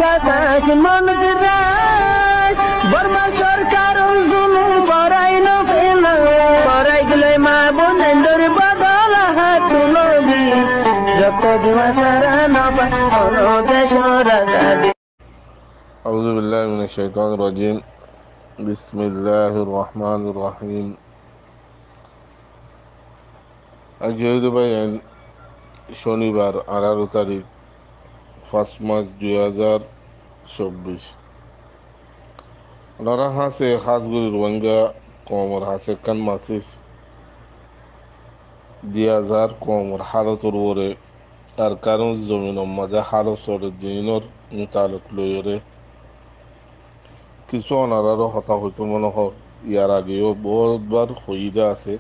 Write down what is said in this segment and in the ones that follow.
বাতাস মন দিরাই বর্মা সরকার জুলুম করাই না ফেলা করাই গেলে মা বোনের বদল হাত তুলবি যত দিবা সারা না পালো দেশ রাজা। أعوذ بالله من الشيطان الرجيم. بسم الله الرحمن الرحيم. যেহেতু ভাই শনিবার 18 তারিখ 1 মার্চ 2024 ওনারা হাসে খাসগুড়ি রোহিঙ্গা কমর হাসে কান মাসিস 2000 কমর হালতর ওরে আর কারণ জমিন মাঝে হালত সরে দিনর তালুক লইরে কিছু ওনারারও হতা হইতো মনে হয় ইয়ার আগেও বহুতবার হইদা আছে।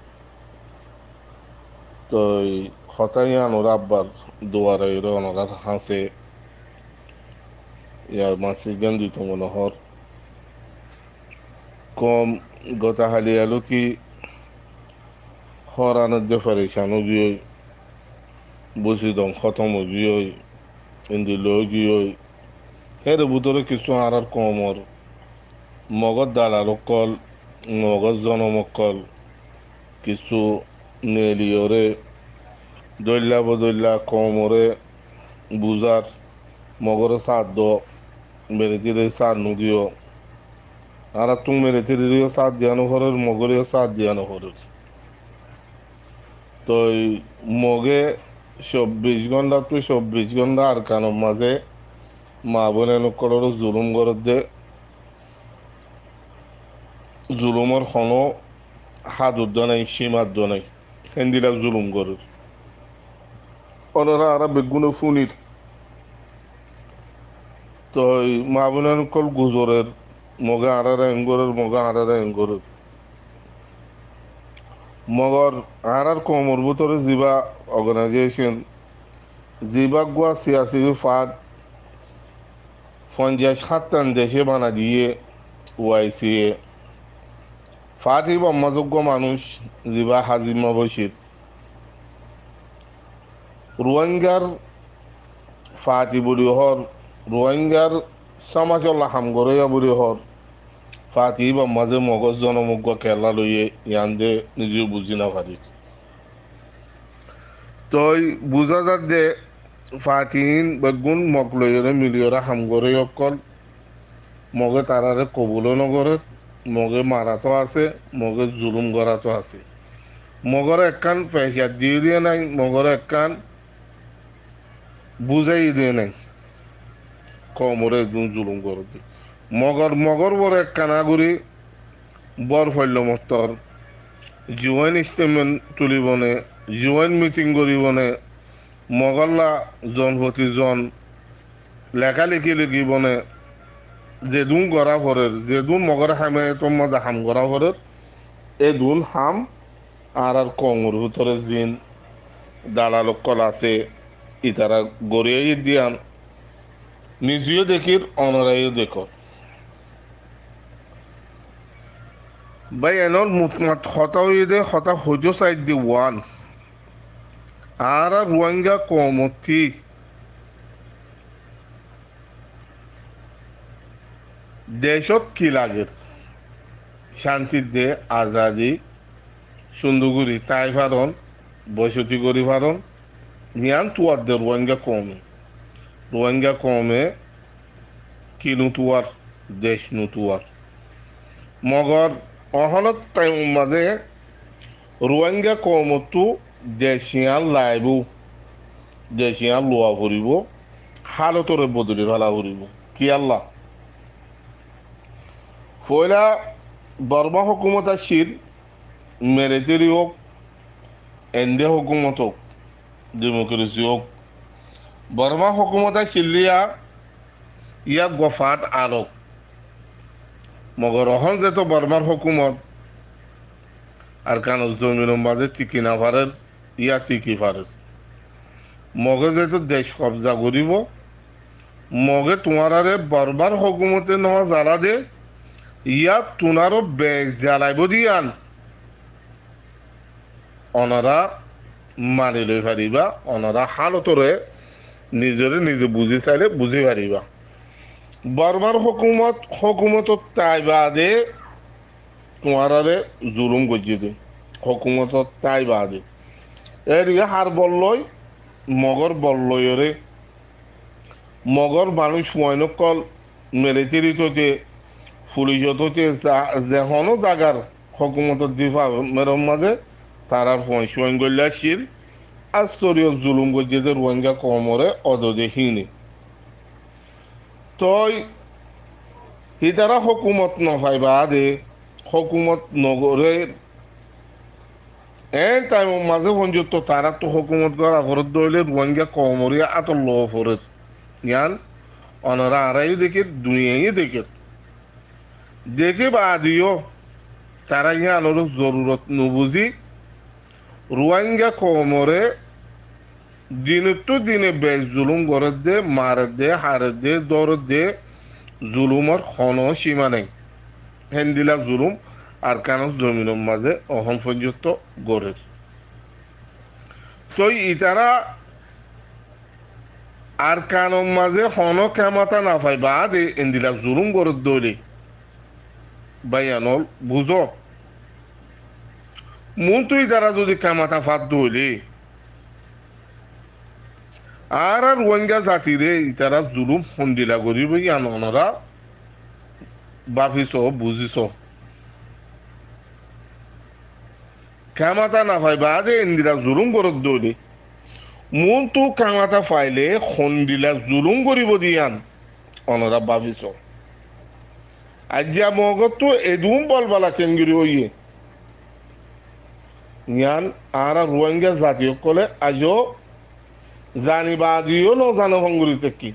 তো হতাই আনোর আব্বার দুয়ারে ওনার হাসে ইয়ার মাসিক জ্ঞান দিত মনে হর কম গতা হালি আলো কি হরানোর যে ফেরেশানো গিয়ে বসি দম খতম গিয়ে ইন্দি লই গিয়ে হের ভিতরে কিছু আর কমর মগজ দালাল কল মগজ জনমকল কিছু নেলিয়রে দৈল্লা বদৈল্লা কমরে বুজার মগরে সাদ মেরেতিরে সাদ নদিও আর তুম মেরেতিরিও সাদ দিয়ানো ঘরের মগরেও সাদ দিয়ানো ঘরের তো মগে 24 ঘন্টা তো 24 ঘন্টা আর কানোর মাঝে মা বোনের কলর জুলুম গরত দে জুলুমর কোনো হাত উদ্দ নাই সীমাদ্দ নাই হেন্দিলা জুলুম গরের ওনারা আর বেগুনে ফুনির তো মা বোনের কল গুজরের মগে আড়ারা এঙ্গরের মগে আড়ারা এঙ্গরের মগর আর কমর ভিতরে জিবা অর্গানাইজেশন জিবা গুয়া সিয়াসি ফাদ 50-60 দেশে বানা দিয়ে ওয়াইসিএ ফাটি ব্রহ্মযোগ্য মানুষ জিবা হাজিমা বসির রোহিঙ্গার ফাটি বুড়ি হর রোহিঙ্গার সমাজল্লা হামগরইয়া বুড়ি হর ফাটি ব্রহ্মাজে মগজ জনমুগ্য কেলা লইয়ে ইয়ান্দে নিজেও বুঝি না পারি। তই বুঝা যাক যে ফাটিহীন বেগুন মগ লইরে মিলিয়রা হামগরে অকল মগে তারারে কবুলও নগরে মগে মারাতো আছে মগে জুলুম গড়াতো আছে মগরে একখান পয়সা দিয়ে দিয়ে নাই মগরে একখান বুঝাই দিয়ে নাই কমরে জুলুম করে দি মগর মগর বড় একখান আগুরি বর ফল্য মত্তর জুয়াইন স্টেটমেন্ট তুলিবনে জুয়াইন মিটিং করিবনে মগল্লা জনপতি জন লেখালেখি লিখিবনে যেদুন গড়া ফরের যেদুন মগর হামে তোমার হাম গড়া ফরের এ দুন হাম আর কমর ভিতরে জিন দালালকল আছে ইতারা গড়িয়ে দিয়ান নিজেও দেখির অনরাইও দেখো ভাই এনর মুতমাত হতা হয়ে দে হতা হজো সাইড দি ওয়ান আর রোহিঙ্গা কমতি দেশত কি লাগে শান্তির দে আজাদি সুন্দরগুড়ি তাই ফারণ বসতি করি ফারণ নিয়ান তুয়ার দে রোহিঙ্গা কমে কি নুতুয়ার দেশ নুতুয়ার মগর অহনত টাইম মাঝে রোহিঙ্গা কমতো দেশিয়ান লাইব দেশিয়ান লোয়া ফুরিব হালতরে বদলি ফেলা ফুরিব কি আল্লাহ ফয়লা বর্মা হুকুমত আসির মিলিটারি হোক এনডে হুকুমত হোক ডেমোক্রেসি হোক বর্মা হুকুমত আসিলিয়া ইয়া গফাত আলোক মগর অহন যেত বর্মার হুকুমত আর কান জমিন মাঝে টিকি না পারের ইয়া টিকি পারের মগে যেহেতু দেশ কবজা করিব মগে তোমার আরে বর্মার হুকুমতে নেওয়া জ্বালা দে ইয়া তুনারও বেশ জ্বালাইব দিয়ান অনারা মানি লই পারিবা অনারা হালতরে নিজরে নিজে বুঝি চাইলে বুঝি পারিবা বর্মার হুকুমত তাই বাদে তোমারারে জুলুম গজিয়ে দে হুকুমত তাই বাদে এদিকে হার বললই মগর বললয়রে মগর মানুষ ময়নকল মিলিটারিত হতে পুলিশত হতে যেহনো জাগার হুকুমতর দিফা মেরম মাঝে তারার ফোন গল্লা শির আস্তরীয় জুলুম গজিয়ে রোহিঙ্গা কমরে অদদে হিনি তই হিতারা হুকুমত নফাইবা দে হুকুমত নগরের এন টাইম মাঝে পর্যন্ত তারা তো হুকুমত করা ফরত দইলে রোহিঙ্গা কমরিয়া আত ল ফরত ইয়ান অনারা আড়াই দেখে দুনিয়াই দেখে দেখে বাদিও তারা ইয়ানোর জরুরত নুবুঝি রোহিঙ্গা কমরে দিনে তো দিনে বেশ জুলুম করে দে মারে দে হারে দে দর দে জুলুমর কোনো সীমা নেই হেন্দিলা জুলুম আর কেন জমিনের মাঝে অহম পর্যন্ত গড়ে তো ইতারা আর কানোর মাঝে হন ক্ষমতা না পাই বা দে এন্দিলা জুলুম গড়ে দৌড়ে বাইয়ানল বুঝো মন তুই তারা যদি ক্ষমতা ফাঁদ দৌড়ে আর রোহিঙ্গা জাতিরে ইতারা জুলুম হন্দিলা করিব ইয়ান অনরা বাফিস বুঝিস ক্ষমতা না পাই বা দে এন্দিলা জুলুম গড়ে দৌড়ে মন তো কাঙাতা ফাইলে খন্দিলা জুলুম করিব দিয়ান অনরা ভাবিছ আজিয়া মগত তো এদুম বলবালা কেঙ্গিরি হইয়ে ইয়ান আর রোহিঙ্গা জাতীয় কলে আজও জানিবাদিও ন জানো ভঙ্গুরিতে কি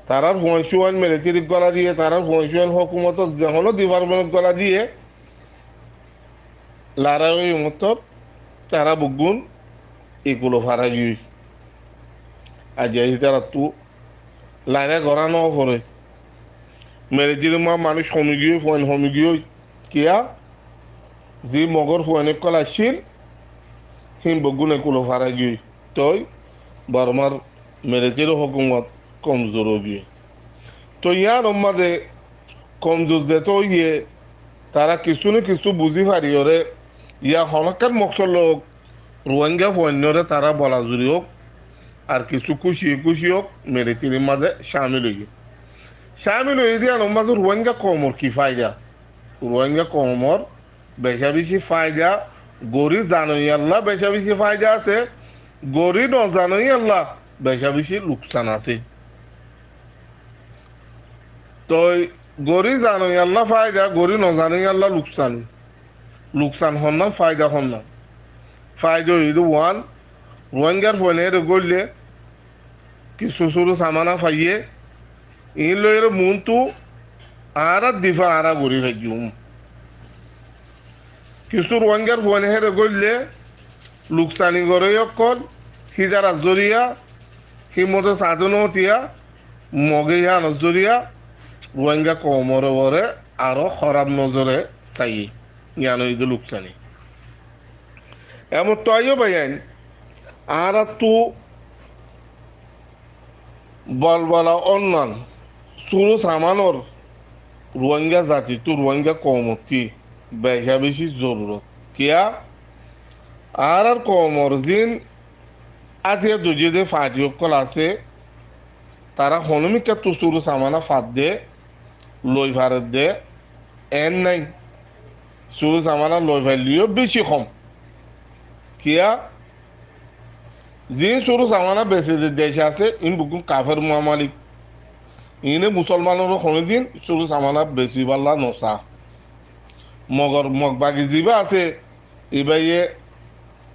তারার ফোঁসুয়ান মিলিটারি গলা দিয়ে তারার ফোঁসুয়ান হকুমত যেহনো ডিপার্টমেন্ট গলা দিয়ে লারাই মত তারা বুগুন এগুলো ভাড়া গিয়ে আজিয়া তারা তু লাইনে গড়ানো করে মিলিটারি মা মানুষ হমিগিয়ে ফোন হমিগিয়ে কিয়া যে মগর ফোনে কল আসছিল হিম বগুন এগুলো ভাড়া গিয়ে তই বর্মার মিলিটারি হকুমত কমজোর গিয়ে তো ইয়ার মাঝে কমজোর যেত ইয়ে তারা কিছু না কিছু বুঝি পারি ওরে ইয়া হনকার মকসল লোক রোহিঙ্গা ফৈন্যরে তারা বলা জুড়ি হোক আর কিছু খুশি খুশি হোক মিলিটারির মাঝে সামিল হয়ে দিয়ে মাঝে রোহিঙ্গা কমর কি ফায়দা রোহিঙ্গা কমর বেশা বেশি ফায়দা গরি জানোই আল্লাহ বেশা বেশি ফায়দা আছে গরি নজানোই আল্লাহ বেশা বেশি লোকসান আছে তো গরি জানোই আল্লাহ ফায়দা গরি নজানোই আল্লাহ লোকসান হন না ফায়দা হন না ফায়দা হইল ওয়ান রোহিঙ্গার ফোনে গড়লে কিছু সরু সামানা ফাইয়ে ইন লইয়ের মনটু আর দিফা আরা গড়ি ফেজুম কিছু রোহিঙ্গার ফোনে গড়লে লোকসানি গড়ে অকল হিজার আজরিয়া হিমত সাধন তিয়া মগে ইয়া নজরিয়া রোহিঙ্গা কমরে বরে আরো খরাব নজরে চাই ইয়ান ঈদ লোকসানি এমন তৈও বাইন আর তু বলবলা অন্যান সুরু সামানোর রোহিঙ্গা জাতি তো রোহিঙ্গা কমতি বেশা বেশি জরুরত কিয়া আর কমর জিন আজিয়া দুজিদে ফাটিয়কল আছে তারা হনুমিকা তো সুরু সামানা ফাঁদ দে লই ভারত দে এন নাই সুরু সামানা লই ভাইলিও বেশি কম কিয়া যে সুরু সামানা বেশি দেশে আছে ইন বুকুম কাফের মহামালিক ইনে মুসলমানের কোনোদিন সুরু সামানা বেশি পাল্লা নসা মগর মগবাগি যিবা আছে এবাইয়ে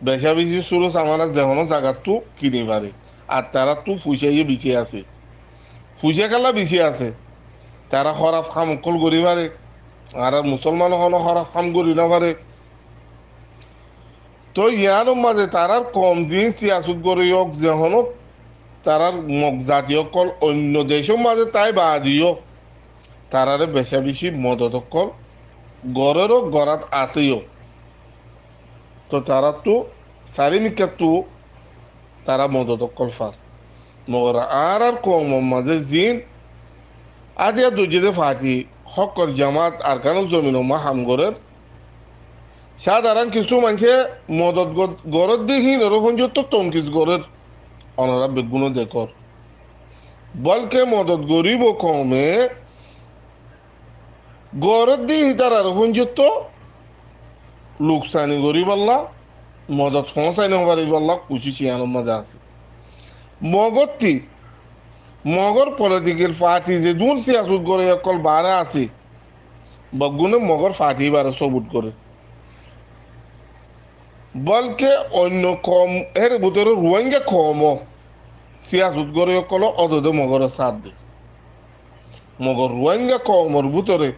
বেশা বেশি সুরু সামানা যেহনো জায়গাতো কিনি পারে আর তারা তো ফুসাইয়ে বিছে আছে ফুসে খেলা বিছে আছে তারা খরাব খাম অকল করি পারে আর মুসলমান হলো খরাব খাম করি না পারে তো ইয়ার মাঝে তারার কম জিনিস সিয়াসুত করে হোক যেহনো তারার মগ জাতীয় কল অন্য দেশের মাঝে তাই বাদিও তারারে বেশা বেশি মদত কল গড়েরও গড়াত আছেও তো তারা তো চারিমিকা তো তারা মদত কল ফার মগর আর কম মাঝে জিন আজিয়া দুজিদে ফাটি হকর জামাত আর কানুল জমিন মা হামগরের সাধারণ কিছু মানুষে মদত গরত দিহীন রোহনযুক্ত তমকিস গরের অনারা বেগুন দেখর বলকে মদত গরিব কমে গরত দিহি তারা রোহনযুক্ত লোকসানি গরিব আল্লাহ মদত ফসাই নবারিব আল্লাহ কুচি চিয়ানোর মজা আছে মগরটি মগর পলিটিক্যাল পার্টি যে দুন সিয়াসত করে অকল বারে আছে বগুনে মগর পার্টি বারে সবুত করে বলকে অন্য কম এর ভিতরে রোহিঙ্গা কম সিয়াসত করে অকল অদদে মগরের সাথ দে মগর রোহিঙ্গা কমর ভিতরে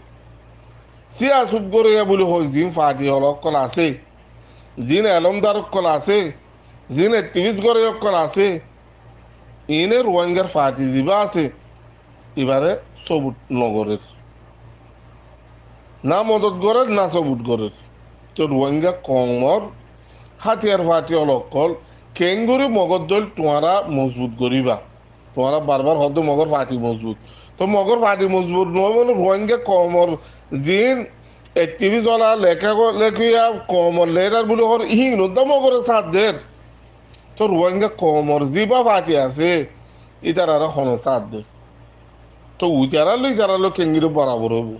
সিয়াসত করে বলে হয় জিন পার্টি হল অকল আছে জিন এলমদার অকল আছে জিন টিভিস করে অকল আছে ইনে রোহিঙ্গার পার্টি যিবা আছে এবারে সবুত নগরের না মদত গরের না সবুত গরের তো রোহিঙ্গা কমর হাতিয়ার পার্টি অলকল কেঙ্গুরি মগর দল তোমারা মজবুত করিবা তোমারা বারবার হদ মগর পার্টি মজবুত তো মগর পার্টি মজবুত নয় মানে রোহিঙ্গা কমর জিন একটিভি জ্বলা লেখা লেখিয়া কমর লেটার বলে হর ইহিং নদ্দা মগরের সাথ দের তো রোহিঙ্গা কমর যিবা পার্টি আছে ইতার আর হন সাথ দে তো উচারালো কেঙ্গিরে বরাবর হবো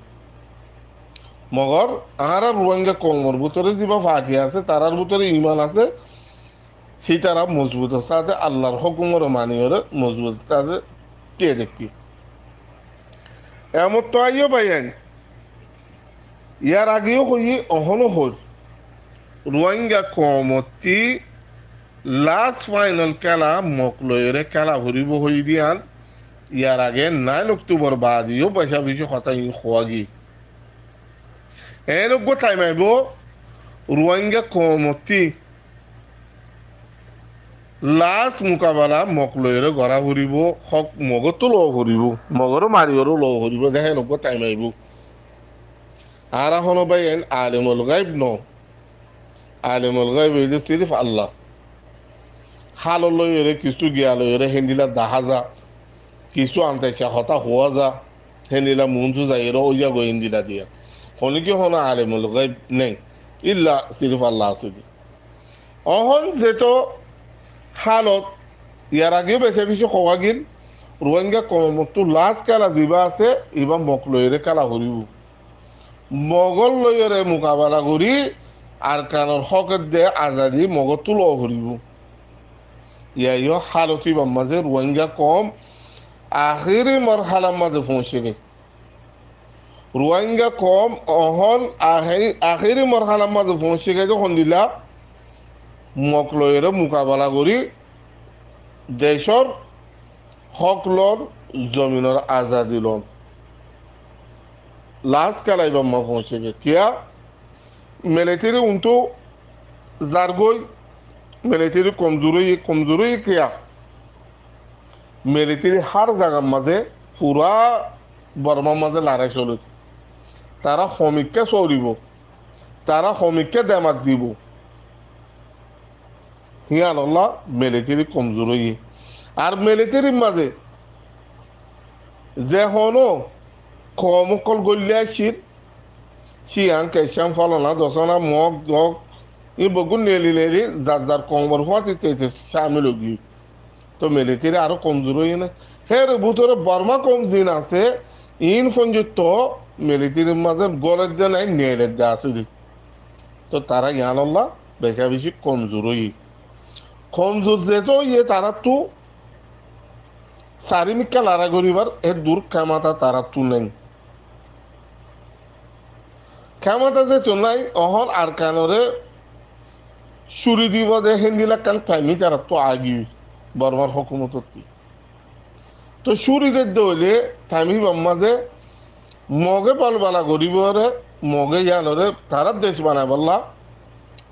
মগর আর রোহিঙ্গা কমর ভিতরে যিবা পার্টি আছে তারার ভিতরে ইমান আছে সেই তারা মজবুত আছে আল্লাহর হুকুমর মানিয়রে মজবুত আছে কে দেখি এমন তো আইও পাইয়েন ইয়ার আগেও হই অহনো হল রোহিঙ্গা কমতি লাস্ট ফাইনাল খেলা মকলয়েরে খেলা ভরিব হই দিয়ান ইয়ার আগে 9 অক্টোবর বাদিও পয়সা বেশি হতাই খোয়াগি এর টাইম আইব রোহিঙ্গা কমতি লাস্ট মোকাবেলা মকলয়েরে গড়া ভরিব হক মগতো ল ভরিব মগরও মারিওরও ল ভরিব দেখেন টাইম আইব আর হলো ভাই আলেমুল গাইব ন আলেমুল গাইব এই যে সিরিফ আল্লাহ হাল লইরে কিছু গিয়া লইরে হেন্দিলা দাহা যা কিছু আনতাইছে হতা হওয়া যা হেন্দিলা মুঞ্জু যাই ওইয়া গো হেন্দিলা দিয়া হনিকি হন আলেমুল গাইব নেই ইল্লা সিরিফ আল্লাহ আছে অহন যেটো হালত ইয়ার আগেও বেছে বেশি হওয়া গিল রোহিঙ্গা কমতো লাস্ট খেলা যিবা আছে ইবা মকলইরে খেলা হরিব মগল লইরে মোকাবেলা করি আর কারণ হকের দে আজাদি মগর তুলো হরিব ইয়াইও হালতি মাঝে রোহিঙ্গা কম আখিরি মরহালার মাঝে পৌঁছেনি রোহিঙ্গা কম অহল আখিরি মরহালার মাঝে পৌঁছে গেছে হন্দিলা মকলইরে মোকাবেলা করি দেশর হক লন জমিনের আজাদি লন লাস্ট খেলাই বাম্মা পৌঁছে গে কিয়া মিলিটারি উনতো জারগই মিলিটারি কমজোরি কিয়া মিলিটারি হার জায়গার মাঝে পুরা বর্মার মাঝে লড়াই চলে তারা শ্রমিককে চলিব তারা শ্রমিককে দেমাক দিব হিয়ান আল্লাহ মিলিটারি কমজোরি আর মিলিটারির মাঝে যে হনো কমকল গলিয়াছির সিয়াং কেশাম ফলনা দশনা মগ গগ ই বগুন নেলি যার কমর ফাতে সামিল গিয়ে তো মিলিটারি আরো কমজোরি না হের ভিতরে বর্মা কম জিন আছে ইন সংযুক্ত মিলিটারির মাঝে গলের দে নাই নেলের দে আছে তো তারা ইয়ান আল্লাহ বেশা বেশি কমজোরি কমজোর যেত ইয়ে তারা তো সারিমিকা লারা গরিবার এর দূর ক্ষমতা তারা তো নেই ক্ষমতা যে তো নাই অহল আর কানরে সুরি দিব যে হিন্দিলা কান টাইমি তারা তো আগি বর্মার হকুমতী তো সুরিদের দলে টাইমি বাম্মা যে মগে পালবালা গরিবরে মগে ইয়ানরে তারা দেশ বানায় বললা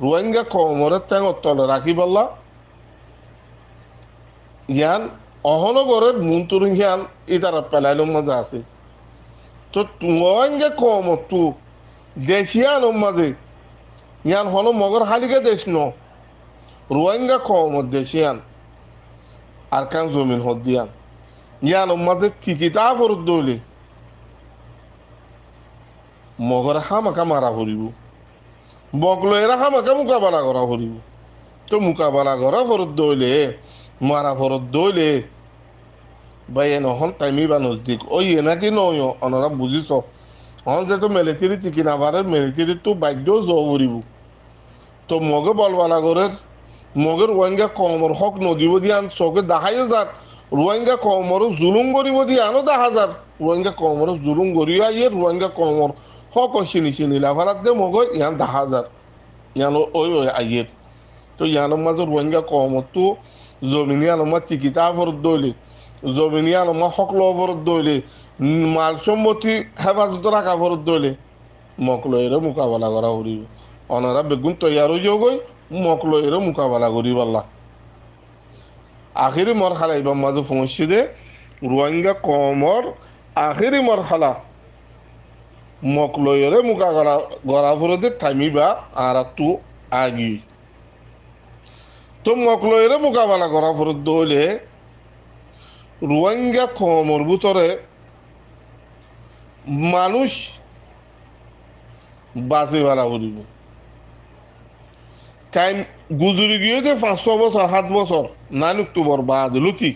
রোহিঙ্গা কমরে ত্যাং তলে রাখি বললা ইয়ান অহনগরের মুন্তুর ইয়ান ইতারা পেলাইল মাঝে আছে তো রোহিঙ্গা কম তু দেশিয়ান মাঝে ইয়ান হল মগর হালিকা দেশ ন রোহিঙ্গা কম দেশিয়ান আর কান জমিন হদিয়ান ইয়ান মাঝে ঠিকিতা ফরত দৌলি মগরে হামাকা মারা ফুরিব বকলয়েরা হামাকা মোকাবেলা করা ফুরিব তো মোকাবেলা করা ফরত দইলে মারা ফরত দইলে ভাই নহন টাইমি বা নজদিক ওই এনাকি নয় অনারা বুঝিছ হন যে তো মিলিটারি টিকি নাবারের মিলিটারি তো বাধ্য জব ফুরিব তো মগে বলবালা করে মগের রোহিঙ্গা কমর হক নদীব দিয়ে আন চকে দেখাইও যার রোহিঙ্গা কমর জুলুম করিব দিয়ে আনো দেখা যার রোহিঙ্গা কমর জুলুম করিয়া ইয়ে রোহিঙ্গা কমর হক চিনি চিনি লাভারাত দে মগ ইয়ান দেখা যার ইয়ান ওই ওই আইয়ের তো ইয়ানোর মাঝে রোহিঙ্গা কমর তো জমিনি আলমা টিকিটা ফরত দইলে জমিনি আলমা হক ল ফরত দইলে মাল সম্মতি হেফাজত রাখা ফরত দইলে মকলয়ের মোকাবেলা করা ফুরিব অনারা বেগুন তৈয়ার হয়ে যাও গই মকলয়ের মোকাবেলা করি পাল্লা আখিরি মরখালা এবার মাঝে পৌঁছে দে রোহিঙ্গা কমর আখিরি মরখালা মকলয়ের মোকাবেলা করা ফুরতে থামিবা আর তু আগি তো মকলয়ের মোকাবেলা করা ফুরত দইলে রোহিঙ্গা কমর ভিতরে মানুষ বাঁচে বেলা ফুরিব টাইম গুজরি গিয়ে যে 500 বছর 7 বছর 9 অক্টোবর বাদ লুতি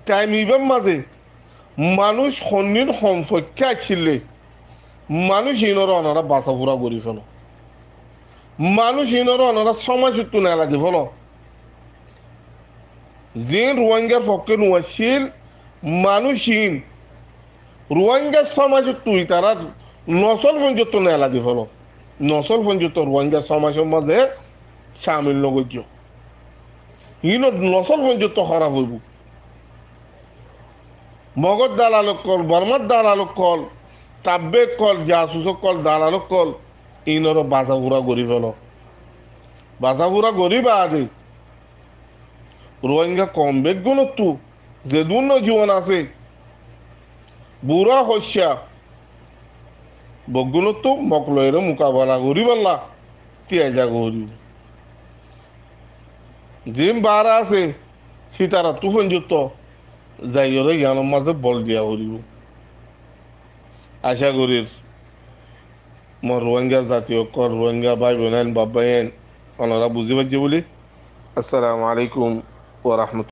টাইম ইবার মাঝে মানুষ সন্নির সম্পর্কে ছিলে মানুষ ইনর অনারা বাঁচা ফুরা করি ফেল মানুষ ইনর অনারা সমাজ উত্তু নেলাজি ফল যে রোহিঙ্গার পক্ষে নোয়াছিল মানুষহীন রোহিঙ্গা সমাজ তুই তারা নসল পঞ্জত নেলাজি ফল নসল পঞ্জত রোহিঙ্গা সমাজের মাঝে সামিল নগর্য হিন নসল পঞ্জত খারাপ হইব মগর দালালক কল বর্মার দালালক কল তাব্বেক কল জাসুসক কল দালালক কল ইনর বাজাফুরা গড়ি ফেল বাজাফুরা গড়িবা আজি রোহিঙ্গা কম বেগুন তু যে দুর্ন জীবন আছে বুড়া হস্যা বগুনত্ব মকলয়ের মোকাবেলা করি পাল্লা তিয়াজা করি জিম বার আছে সীতারা তুফন যুক্ত যাইরে জ্ঞানের মাঝে বল দিয়া করিব আশা করি মোর রোহিঙ্গা জাতীয় কর রোহিঙ্গা ভাই বোনেন বাবাইন ওনারা বুঝি পারছে বলি আসসালামু আলাইকুম ওয়া রাহমাতুল্লাহ